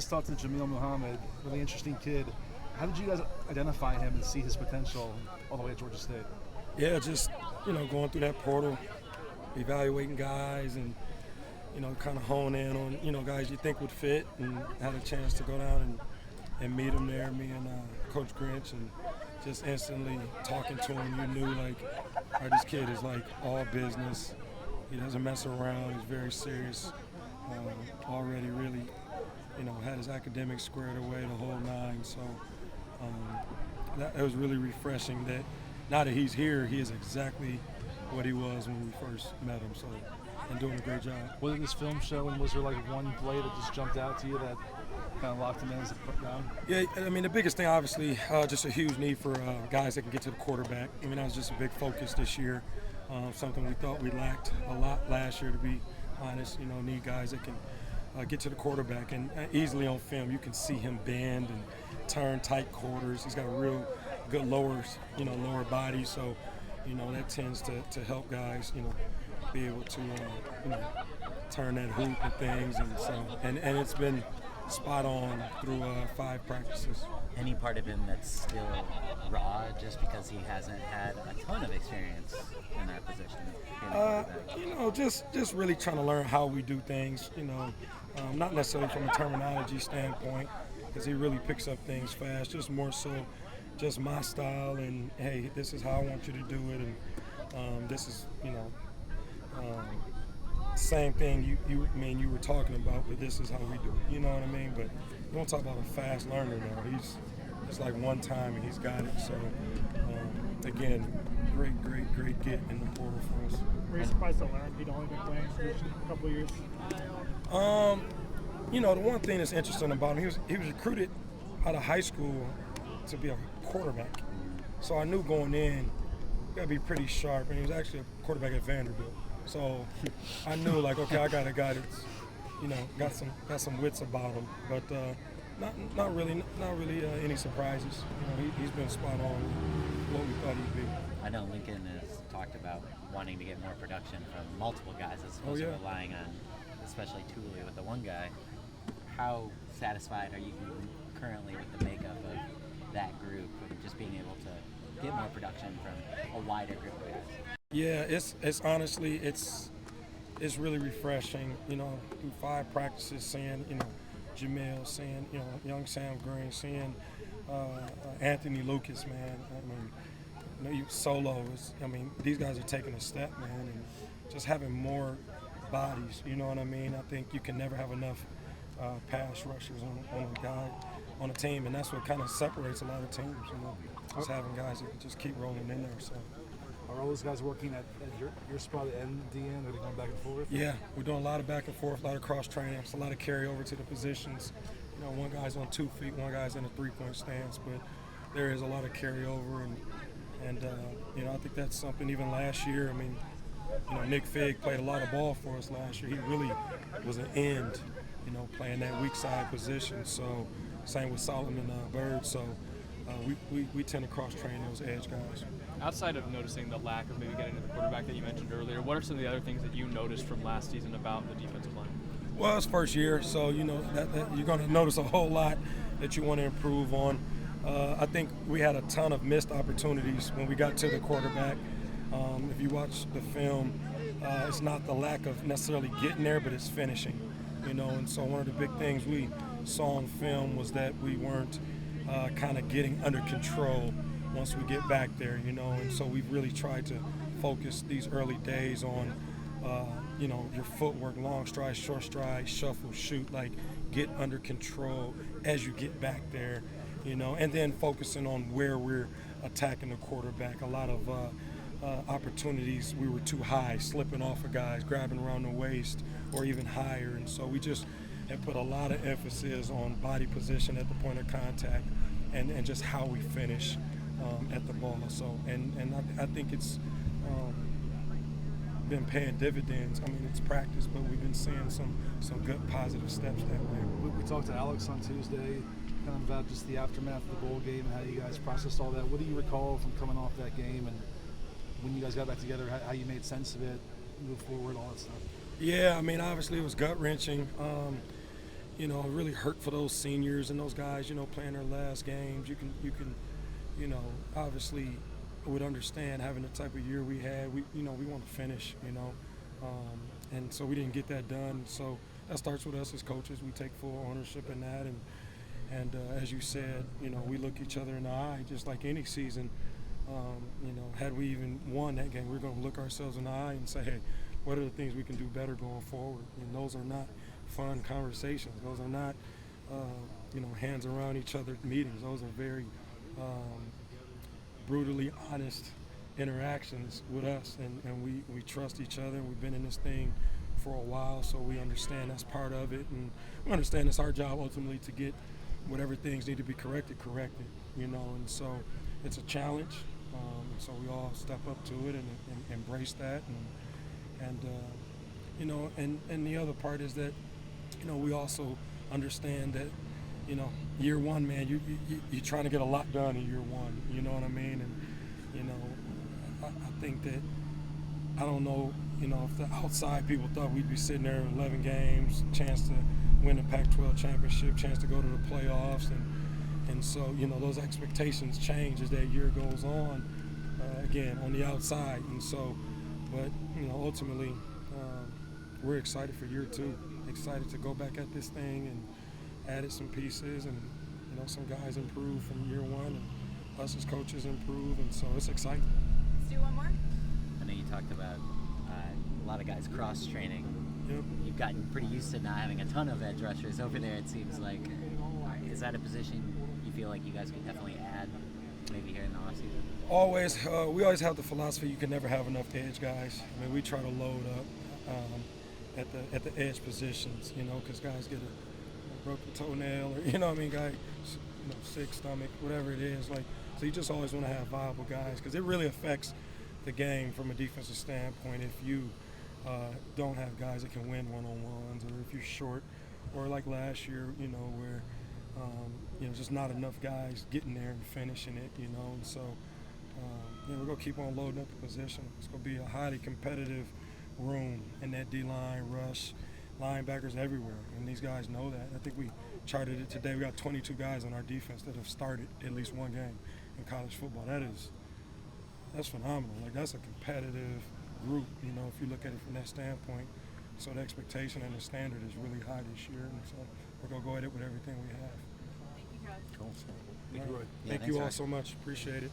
just talked to Jamil Muhammad, really interesting kid. How did you guys identify him and see his potential all the way at Georgia State? Yeah, just, going through that portal, evaluating guys and, kind of hone in on, guys you think would fit, and had a chance to go down and meet him there, me and Coach Grinch, and just instantly talking to him, you knew, like, all right, this kid is, like, all business. He doesn't mess around. He's very serious. Already really, had his academics squared away, the whole nine. So that was really refreshing that now that he's here, he is exactly what he was when we first met him. So, and doing a great job. What did this film show, and was there like one play that just jumped out to you that kind of locked him in as a put down? Yeah, I mean, the biggest thing, obviously, just a huge need for guys that can get to the quarterback. I mean, that was just a big focus this year. Something we thought we lacked a lot last year, to be honest. Need guys that can get to the quarterback. And easily on film, you can see him bend and turn tight quarters. He's got a real good lower body. So, that tends to help guys, be able to, turn that hoop and things. And so, and it's been spot on through 5 practices. Any part of him that's still raw just because he hasn't had a ton of experience in that position? Just really trying to learn how we do things, not necessarily from a terminology standpoint, because he really picks up things fast, just more so just my style and, hey, this is how I want you to do it, and this is, same thing you were talking about, but this is how we do it. You know what I mean? But you don't talk about a fast learner now. It's like one time and he's got it. So again, great get in the portal for us. Were you surprised to learn he'd only been playing for a couple of years? The one thing that's interesting about him, he was recruited out of high school to be a quarterback. So I knew going in, you gotta be pretty sharp, and he was actually a quarterback at Vanderbilt. So I knew, like, okay, I got a guy that's, got some wits about him, but not really any surprises. He's been spot on what we thought he'd be. I know Lincoln has talked about wanting to get more production from multiple guys as opposed to relying on, especially Thule with the one guy. How satisfied are you currently with the makeup of that group and just being able to get more production from a wider group of guys? Yeah, it's honestly, it's really refreshing, through 5 practices, seeing, Jamil, seeing, young Sam Green, seeing Anthony Lucas, man. I mean, solos. I mean, these guys are taking a step, man, and just having more bodies, you know what I mean? I think you can never have enough pass rushers on a guy, on a team, and that's what kind of separates a lot of teams, just having guys that can just keep rolling in there, so. Are all those guys working at your spot and DN? Are they going back and forth? Yeah, we're doing a lot of back and forth, a lot of cross training. It's a lot of carryover to the positions. One guy's on 2 feet, one guy's in a 3-point stance, but there is a lot of carryover, and I think that's something. Even last year, I mean, Nick Fig played a lot of ball for us last year. He really was an end, playing that weak side position. So same with Solomon Bird. So we tend to cross train those edge guys. Outside of noticing the lack of maybe getting to the quarterback that you mentioned earlier, what are some of the other things that you noticed from last season about the defensive line? Well, it's first year, so that you're going to notice a whole lot that you want to improve on. I think we had a ton of missed opportunities when we got to the quarterback. If you watch the film, it's not the lack of necessarily getting there, but it's finishing. And so one of the big things we saw on film was that we weren't kind of getting under control once we get back there, and so we've really tried to focus these early days on, your footwork, long stride, short stride, shuffle, shoot, like get under control as you get back there, and then focusing on where we're attacking the quarterback. A lot of opportunities we were too high, slipping off of guys, grabbing around the waist or even higher, and so we just have put a lot of emphasis on body position at the point of contact and just how we finish at the ball. So, and I think it's been paying dividends. I mean, it's practice, but we've been seeing some good positive steps that way. We talked to Alex on Tuesday kind of about just the aftermath of the bowl game and how you guys processed all that. What do you recall from coming off that game and when you guys got back together, how you made sense of it, move forward, all that stuff? Yeah, I mean, obviously it was gut-wrenching. you know, it really hurt for those seniors and those guys, you know, playing their last games. You can, you know, obviously would understand having the type of year we had. We want to finish, you know, and so we didn't get that done. So that starts with us as coaches. We take full ownership in that, and as you said, you know, we look each other in the eye, just like any season. You know, had we even won that game, we're going to look ourselves in the eye and say, hey, what are the things we can do better going forward? And those are not fun conversations. Those are not, you know, hands around each other meetings. Those are very brutally honest interactions with us, and we trust each other, and we've been in this thing for a while, so we understand that's part of it, and we understand it's our job ultimately to get whatever things need to be corrected, you know, and so it's a challenge, so we all step up to it and embrace that, and you know, and the other part is that, you know, we also understand that, you know, year one, man, you're trying to get a lot done in year one, you know what I mean, and, you know, I think that, I don't know, you know, if the outside people thought we'd be sitting there 11 games, chance to win the Pac-12 championship, chance to go to the playoffs, and so, you know, those expectations change as that year goes on, again, on the outside, and so, but, you know, ultimately, we're excited for year two, excited to go back at this thing and added some pieces, and, you know, some guys improved from year one, and us as coaches improve, and so it's exciting. Let's do one more. I know you talked about a lot of guys cross-training. Yep. You've gotten pretty used to not having a ton of edge rushers over there, it seems like. Is that a position you feel like you guys could definitely add maybe here in the offseason? Always. We always have the philosophy you can never have enough edge guys. I mean, we try to load up at the edge positions, you know, because guys get a broken toenail, or, you know what I mean, guy, you know, sick stomach, whatever it is. Like, so you just always want to have viable guys, because it really affects the game from a defensive standpoint if you don't have guys that can win one-on-ones, or if you're short, or like last year, you know, where you know, just not enough guys getting there and finishing it, you know, and so you know, we're gonna keep on loading up the position. It's gonna be a highly competitive room in that D-line, rush, linebackers everywhere, and these guys know that. I think we charted it today. We got 22 guys on our defense that have started at least one game in college football. That's phenomenal. Like, that's a competitive group, you know, if you look at it from that standpoint. So the expectation and the standard is really high this year, and so we're gonna go at it with everything we have. Thank you, Coach. Cool. Thank you, Roy. Yeah, Thank thanks, you all Roy. so much. Appreciate it.